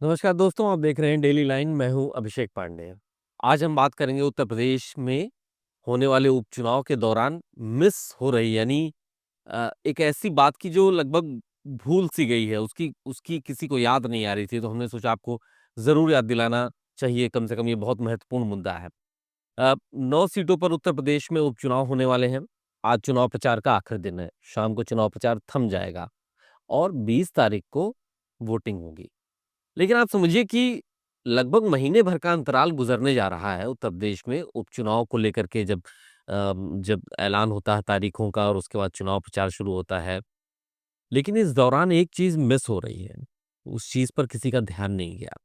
नमस्कार दोस्तों, आप देख रहे हैं डेली लाइन। मैं हूं अभिषेक पांडे। आज हम बात करेंगे उत्तर प्रदेश में होने वाले उपचुनाव के दौरान मिस हो रही यानी एक ऐसी बात की जो लगभग भूल सी गई है, उसकी उसकी किसी को याद नहीं आ रही थी, तो हमने सोचा आपको जरूर याद दिलाना चाहिए। कम से कम ये बहुत महत्वपूर्ण मुद्दा है। 9 सीटों पर उत्तर प्रदेश में उपचुनाव होने वाले हैं। आज चुनाव प्रचार का आखिरी दिन है। शाम को चुनाव प्रचार थम जाएगा और 20 तारीख को वोटिंग होगी। लेकिन आप समझिए कि लगभग महीने भर का अंतराल गुजरने जा रहा है उत्तर प्रदेश में उपचुनाव को लेकर के। जब ऐलान होता है तारीखों का और उसके बाद चुनाव प्रचार शुरू होता है। लेकिन इस दौरान एक चीज मिस हो रही है। उस चीज पर किसी का ध्यान नहीं गया।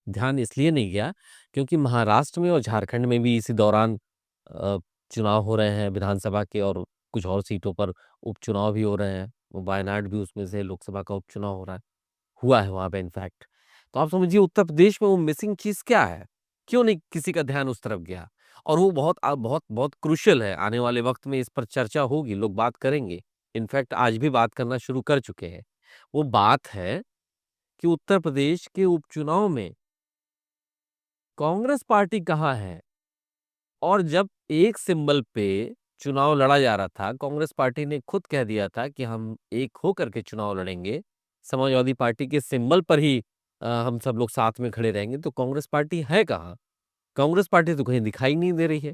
ध्यान इसलिए नहीं गया क्योंकि महाराष्ट्र में और झारखंड में भी इसी दौरान अ, चुनाव हो रहे हैं विधानसभा के, और कुछ और सीटों पर उपचुनाव भी हो रहे हैं। वो वायनाड भी उसमें से लोकसभा का उपचुनाव हो रहा है, हुआ है वहाँ पे इनफैक्ट। तो आप समझिए उत्तर प्रदेश में वो मिसिंग चीज़ क्या है? क्यों नहीं किसी का ध्यान उस तरफ गया? और वो बहुत बहुत क्रूशियल है। आने वाले वक़्त में इस पर चर्चा होगी, लोग बात करेंगे। इनफैक्ट आज भी बात करना शुरू कर चुके हैं। वो बात है कि उत्तर प्रदेश के उपचुनाव में कांग्रेस पार्टी कहाँ है? और जब एक सिंबल पे चुनाव लड़ा जा रहा था, कांग्रेस पार्टी ने खुद कह दिया था कि हम एक होकर के चुनाव लड़ेंगे। समाजवादी पार्टी के सिंबल पर ही हम सब लोग साथ में खड़े रहेंगे। तो कांग्रेस पार्टी है कहाँ? कांग्रेस पार्टी तो कहीं दिखाई नहीं दे रही है।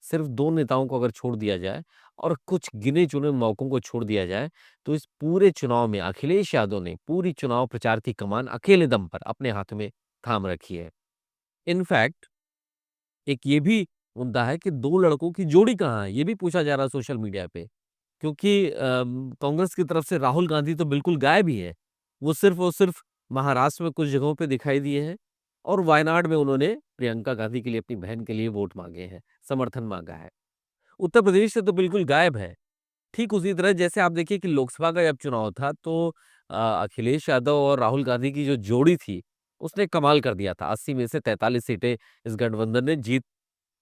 सिर्फ 2 नेताओं को अगर छोड़ दिया जाए और कुछ गिने-चुने मौकों को छोड़ दिया जाए, तो इस पूरे चुनाव में अखिलेश यादव ने पूरी चुनाव प्रचार की कमान अकेले दम पर अपने हाथ में थाम रखी है। इनफैक्ट एक ये भी मुद्दा है कि 2 लड़कों की जोड़ी कहाँ है? ये भी पूछा जा रहा है सोशल मीडिया पे। क्योंकि कांग्रेस की तरफ से राहुल गांधी तो बिल्कुल गायब ही है। वो सिर्फ़ और सिर्फ़ महाराष्ट्र में कुछ जगहों पे दिखाई दिए हैं और वायनाड में उन्होंने प्रियंका गांधी के लिए, अपनी बहन के लिए वोट माँगे हैं, समर्थन माँगा है। उत्तर प्रदेश से तो बिल्कुल गायब है। ठीक उसी तरह जैसे आप देखिए कि लोकसभा का जब चुनाव था तो अखिलेश यादव और राहुल गांधी की जो जोड़ी थी, उसने कमाल कर दिया था। 80 में से 43 सीटें इस गठबंधन ने जीत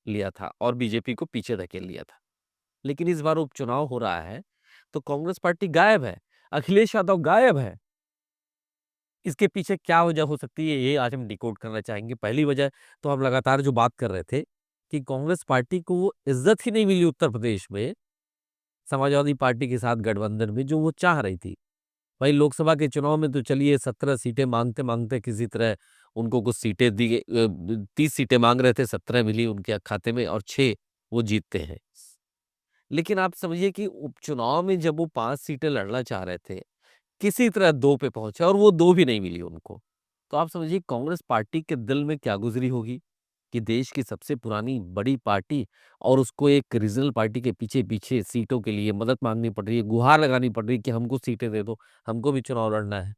लिया था और बीजेपी को पीछे धकेल लिया था। लेकिन इस बार उपचुनाव हो रहा है, तो कांग्रेस पार्टी गायब है, अखिलेश यादव गायब है। इसके पीछे क्या वजह हो सकती है, ये आज हम डिकोड करना चाहेंगे। पहली वजह तो हम लगातार जो बात कर रहे थे कि कांग्रेस पार्टी को वो इज़्ज़त ही नहीं मिली उत्तर प्रदेश में, समाजवादी पार्टी के साथ गठबंधन में जो वो चाह रही थी। वहीं लोकसभा के चुनाव में तो चलिए 17 सीटें माँगते-माँगते किसी तरह उनको कुछ सीटें 30 सीटें माँग रहे थे, 17 मिली उनके खाते में और 6 वो जीतते हैं। लेकिन आप समझिए कि उपचुनाव में जब वो 5 सीटें लड़ना चाह रहे थे, किसी तरह 2 पे पहुँचे और वो 2 भी नहीं मिली उनको। तो आप समझिए कांग्रेस पार्टी के दिल में क्या गुज़री होगी कि देश की सबसे पुरानी बड़ी पार्टी और उसको एक रीजनल पार्टी के पीछे-पीछे सीटों के लिए मदद माँगनी पड़ रही है, गुहार लगानी पड़ रही है कि हमको सीटें दे दो, हमको भी चुनाव लड़ना है।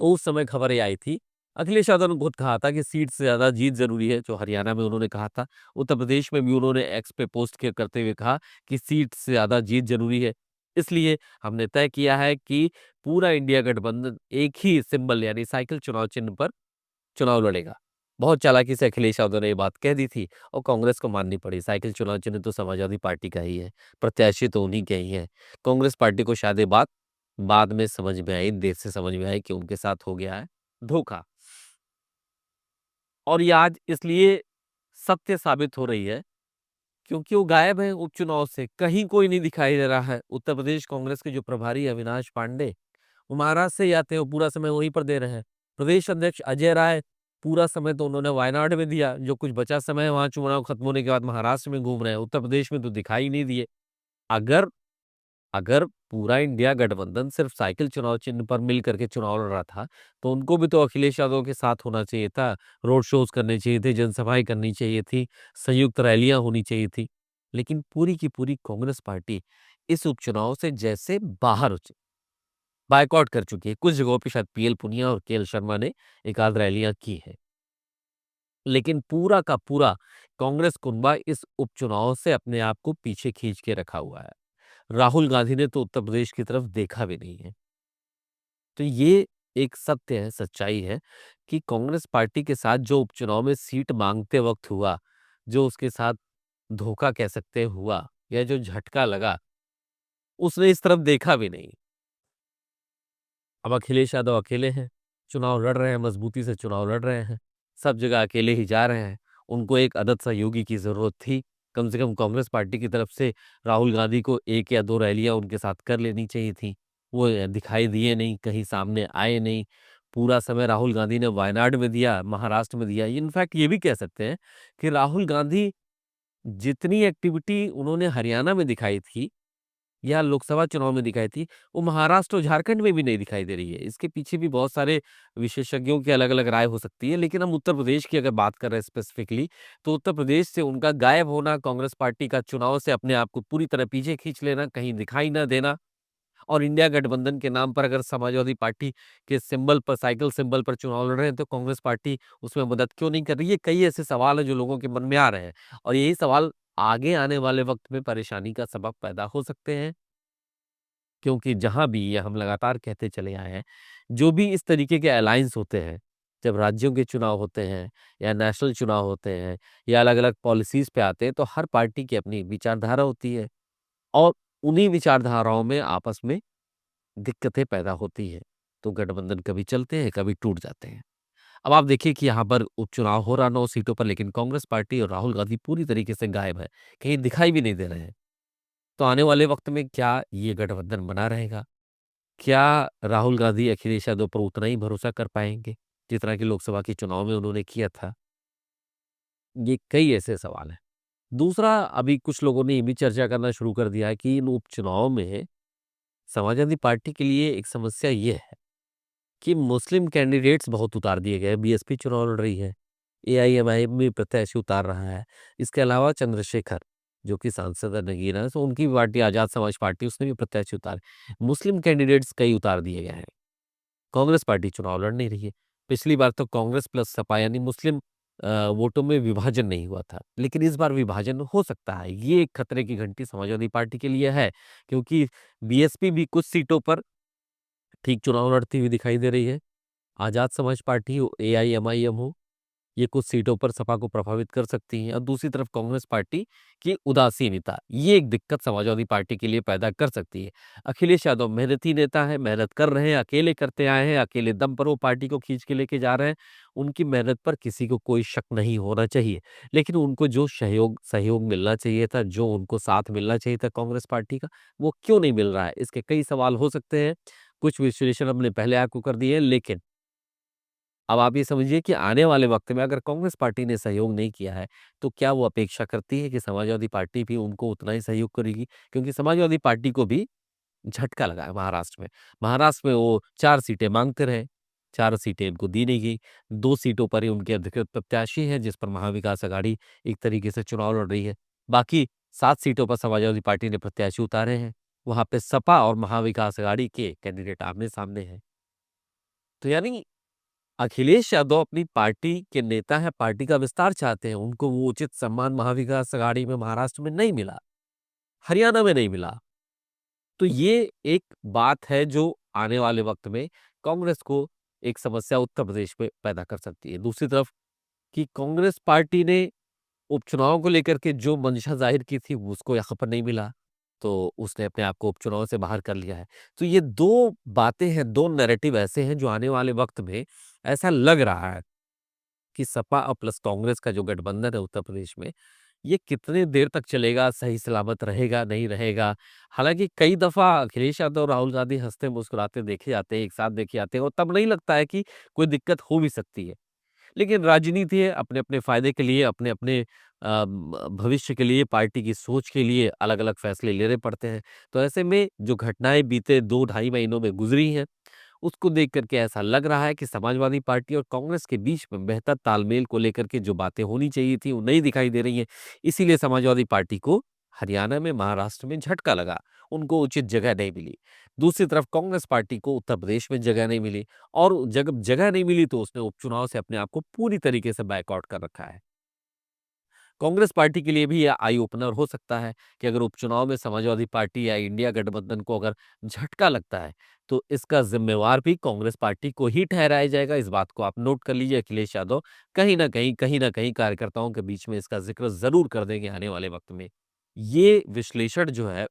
तो उस समय खबर ये आई थी, अखिलेश यादव ने खुद कहा था कि सीट से ज़्यादा जीत ज़रूरी है, जो हरियाणा में उन्होंने कहा था। उत्तर प्रदेश में भी उन्होंने एक्स पे पोस्ट के करते हुए कहा कि सीट से ज़्यादा जीत ज़रूरी है। इसलिए हमने तय किया है कि पूरा इंडिया गठबंधन एक ही सिंबल यानी साइकिल चुनाव चिन्ह पर चुनाव लड़ेगा। बहुत चालाकी से अखिलेश यादव ने ये बात कह दी थी और कांग्रेस को माननी पड़ी। साइकिल चुनाव चिन्ह तो समाजवादी पार्टी का ही है, प्रत्याशी तो उन्हीं के ही हैं। कांग्रेस पार्टी को शायद ये बात बाद में समझ में आई, देर से समझ में आई कि उनके साथ हो गया है धोखा। और ये आज इसलिए सत्य साबित हो रही है क्योंकि वो गायब हैं उपचुनाव से, कहीं कोई नहीं दिखाई दे रहा है। उत्तर प्रदेश कांग्रेस के जो प्रभारी अविनाश पांडे, वो महाराष्ट्र से ही आते हैं, वो पूरा समय वहीं पर दे रहे हैं। प्रदेश अध्यक्ष अजय राय, पूरा समय तो उन्होंने वायनाड में दिया, जो कुछ बचा समय है वहाँ चुनाव खत्म होने के बाद महाराष्ट्र में घूम रहे हैं, उत्तर प्रदेश में तो दिखाई नहीं दिए। अगर अगर पूरा इंडिया गठबंधन सिर्फ साइकिल चुनाव चिन्ह पर मिल करके चुनाव लड़ रहा था, तो उनको भी तो अखिलेश यादव के साथ होना चाहिए था, रोड शोज़ करने चाहिए थे, जनसभाएँ करनी चाहिए थी, संयुक्त रैलियाँ होनी चाहिए थी। लेकिन पूरी की पूरी कांग्रेस पार्टी इस उपचुनाव से जैसे बाहर हो च बायकॉट कर चुकी है। कुछ जगहों पे शायद पीएल पुनिया और केएल शर्मा ने एक आध रैलियाँ की हैं। लेकिन पूरा का पूरा कांग्रेस कुनबा इस उपचुनाव से अपने आप को पीछे खींच के रखा हुआ है। राहुल गांधी ने तो उत्तर प्रदेश की तरफ देखा भी नहीं है। तो ये एक सत्य है, सच्चाई है कि कांग्रेस पार्टी के साथ जो उपचुनाव में सीट मांगते वक्त हुआ, जो उसके साथ धोखा कह सकते हैं हुआ या जो झटका लगा, उसने इस तरफ देखा भी नहीं। अब अखिलेश यादव अकेले हैं, चुनाव लड़ रहे हैं, मजबूती से चुनाव लड़ रहे हैं, सब जगह अकेले ही जा रहे हैं। उनको एक अदद सहयोगी की ज़रूरत थी। कम से कम कांग्रेस पार्टी की तरफ से राहुल गांधी को 1 या 2 रैलियाँ उनके साथ कर लेनी चाहिए थी। वो दिखाई दिए नहीं, कहीं सामने आए नहीं। पूरा समय राहुल गांधी ने वायनाड में दिया, महाराष्ट्र में दिया। इनफैक्ट ये भी कह सकते हैं कि राहुल गांधी जितनी एक्टिविटी उन्होंने हरियाणा में दिखाई थी या लोकसभा चुनाव में दिखाई थी, वो महाराष्ट्र और झारखंड में भी नहीं दिखाई दे रही है। इसके पीछे भी बहुत सारे विशेषज्ञों की अलग-अलग राय हो सकती है, लेकिन हम उत्तर प्रदेश की अगर बात कर रहे हैं स्पेसिफिकली, तो उत्तर प्रदेश से उनका गायब होना, कांग्रेस पार्टी का चुनाव से अपने आप को पूरी तरह पीछे खींच लेना, कहीं दिखाई ना देना और इंडिया गठबंधन के नाम पर अगर समाजवादी पार्टी के सिंबल पर, साइकिल सिंबल पर चुनाव लड़ रहे हैं, तो कांग्रेस पार्टी उसमें मदद क्यों नहीं कर रही है? कई ऐसे सवाल हैं जो लोगों के मन में आ रहे हैं और यही सवाल आगे आने वाले वक़्त में परेशानी का सबब पैदा हो सकते हैं। क्योंकि जहाँ भी ये हम लगातार कहते चले आए हैं, जो भी इस तरीके के अलायंस होते हैं, जब राज्यों के चुनाव होते हैं या नेशनल चुनाव होते हैं या अलग-अलग पॉलिसीज़ पे आते हैं, तो हर पार्टी की अपनी विचारधारा होती है और उन्हीं विचारधाराओं में आपस में दिक्कतें पैदा होती हैं। तो गठबंधन कभी चलते हैं, कभी टूट जाते हैं। अब आप देखिए कि यहाँ पर उपचुनाव हो रहा 9 सीटों पर, लेकिन कांग्रेस पार्टी और राहुल गांधी पूरी तरीके से गायब है, कहीं दिखाई भी नहीं दे रहे हैं। तो आने वाले वक़्त में क्या ये गठबंधन बना रहेगा? क्या राहुल गांधी अखिलेश यादव पर उतना ही भरोसा कर पाएँगे, जितना कि लोकसभा के चुनाव में उन्होंने किया था? ये कई ऐसे सवाल हैं। दूसरा, अभी कुछ लोगों ने ये भी चर्चा करना शुरू कर दिया है कि इन उपचुनाव में समाजवादी पार्टी के लिए एक समस्या ये है कि मुस्लिम कैंडिडेट्स बहुत उतार दिए गए हैं। बीएसपी चुनाव लड़ रही है, एआईएमआईएम भी प्रत्याशी उतार रहा है। इसके अलावा चंद्रशेखर, जो कि सांसद है नगीना, तो उनकी भी पार्टी आज़ाद समाज पार्टी, उसने भी प्रत्याशी उतारे। मुस्लिम कैंडिडेट्स कई उतार दिए गए हैं। कांग्रेस पार्टी चुनाव लड़ नहीं रही है। पिछली बार तो कांग्रेस प्लस सपा यानी मुस्लिम वोटों में विभाजन नहीं हुआ था, लेकिन इस बार विभाजन हो सकता है। ये एक खतरे की घंटी समाजवादी पार्टी के लिए है, क्योंकि बीएसपी भी कुछ सीटों पर ठीक चुनाव लड़ती हुई दिखाई दे रही है। आज़ाद समाज पार्टी हो, एआईएमआईएम हो, ये कुछ सीटों पर सपा को प्रभावित कर सकती हैं और दूसरी तरफ कांग्रेस पार्टी की उदासीनता, ये एक दिक्कत समाजवादी पार्टी के लिए पैदा कर सकती है। अखिलेश यादव मेहनती नेता है, मेहनत कर रहे हैं, अकेले करते आए हैं, अकेले दम पर वो पार्टी को खींच के लेके जा रहे हैं। उनकी मेहनत पर किसी को कोई शक नहीं होना चाहिए। लेकिन उनको जो सहयोग सहयोग मिलना चाहिए था, जो उनको साथ मिलना चाहिए था कांग्रेस पार्टी का, वो क्यों नहीं मिल रहा है? इसके कई सवाल हो सकते हैं। कुछ विश्लेषण हमने पहले आपको कर दिए हैं, लेकिन अब आप ये समझिए कि आने वाले वक्त में अगर कांग्रेस पार्टी ने सहयोग नहीं किया है, तो क्या वो अपेक्षा करती है कि समाजवादी पार्टी भी उनको उतना ही सहयोग करेगी? क्योंकि समाजवादी पार्टी को भी झटका लगा है महाराष्ट्र में। महाराष्ट्र में वो 4 सीटें माँगते रहे, 4 सीटें इनको दी नहीं गई। 2 सीटों पर ही उनके अधिकृत प्रत्याशी हैं, जिस पर महाविकास आघाड़ी एक तरीके से चुनाव लड़ रही है। बाकी 7 सीटों पर समाजवादी पार्टी ने प्रत्याशी उतारे हैं। वहाँ पे सपा और महाविकास आघाड़ी के कैंडिडेट आमने-सामने हैं। तो यानी अखिलेश यादव अपनी पार्टी के नेता हैं, पार्टी का विस्तार चाहते हैं, उनको वो उचित सम्मान महाविकास अघाड़ी में महाराष्ट्र में नहीं मिला, हरियाणा में नहीं मिला। तो ये एक बात है जो आने वाले वक़्त में कांग्रेस को एक समस्या उत्तर प्रदेश में पैदा कर सकती है। दूसरी तरफ कि कांग्रेस पार्टी ने उपचुनाव को लेकर के जो मंशा ज़ाहिर की थी, वो उसको यहाँ पर नहीं मिला, तो उसने अपने आप को उपचुनाव से बाहर कर लिया है। तो ये 2 बातें हैं, 2 नैरेटिव ऐसे हैं जो आने वाले वक़्त में ऐसा लग रहा है कि सपा और प्लस कांग्रेस का जो गठबंधन है उत्तर प्रदेश में, ये कितने देर तक चलेगा, सही सलामत रहेगा, नहीं रहेगा। हालाँकि कई दफ़ा अखिलेश यादव और राहुल गांधी हँसते-मुस्कुराते देखे जाते हैं, एक साथ देखे जाते हैं और तब नहीं लगता है कि कोई दिक्कत हो भी सकती है। लेकिन राजनीति है, अपने-अपने फ़ायदे के लिए, अपने-अपने भविष्य के लिए, पार्टी की सोच के लिए अलग-अलग फैसले लेने पड़ते हैं। तो ऐसे में जो घटनाएँ बीते 2 ढाई महीनों में गुज़री हैं, उसको देख कर के ऐसा लग रहा है कि समाजवादी पार्टी और कांग्रेस के बीच में बेहतर तालमेल को लेकर के जो बातें होनी चाहिए थी, वो नहीं दिखाई दे रही हैं। इसीलिए समाजवादी पार्टी को हरियाणा में, महाराष्ट्र में झटका लगा, उनको उचित जगह नहीं मिली। दूसरी तरफ कांग्रेस पार्टी को उत्तर प्रदेश में जगह नहीं मिली और जब जगह नहीं मिली तो उसने उपचुनाव से अपने आप को पूरी तरीके से बैकआउट कर रखा है। कांग्रेस पार्टी के लिए भी यह आई ओपनर हो सकता है कि अगर उपचुनाव में समाजवादी पार्टी या इंडिया गठबंधन को अगर झटका लगता है, तो इसका ज़िम्मेवार भी कांग्रेस पार्टी को ही ठहराया जाएगा। इस बात को आप नोट कर लीजिए, अखिलेश यादव कहीं न कहीं कार्यकर्ताओं के बीच में इसका ज़िक्र ज़रूर कर देंगे आने वाले वक़्त में। ये विश्लेषण जो है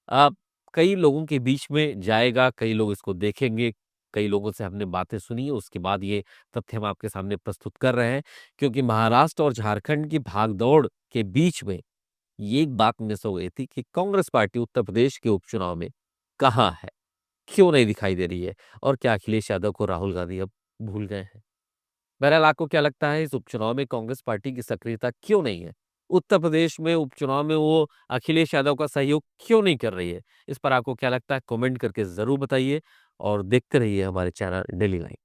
अ, कई लोगों के बीच में जाएगा, कई लोग इसको देखेंगे, कई लोगों से हमने बातें सुनी, उसके बाद ये तथ्य हम आपके सामने प्रस्तुत कर रहे हैं, क्योंकि महाराष्ट्र और झारखंड की भागदौड़ के बीच में ये एक बात मिस हो गई थी कि कांग्रेस पार्टी उत्तर प्रदेश के उपचुनाव में कहाँ है? क्यों नहीं दिखाई दे रही है? और क्या अखिलेश यादव को राहुल गांधी अब भूल गए हैं? बहरहाल आपको क्या लगता है, इस उपचुनाव में कांग्रेस पार्टी की सक्रियता क्यों नहीं है? उत्तर प्रदेश में उपचुनाव में वो अखिलेश यादव का सहयोग क्यों नहीं कर रही है? इस पर आपको क्या लगता है, कमेंट करके ज़रूर बताइए और देखते रहिए हमारे चैनल डेली लाइव।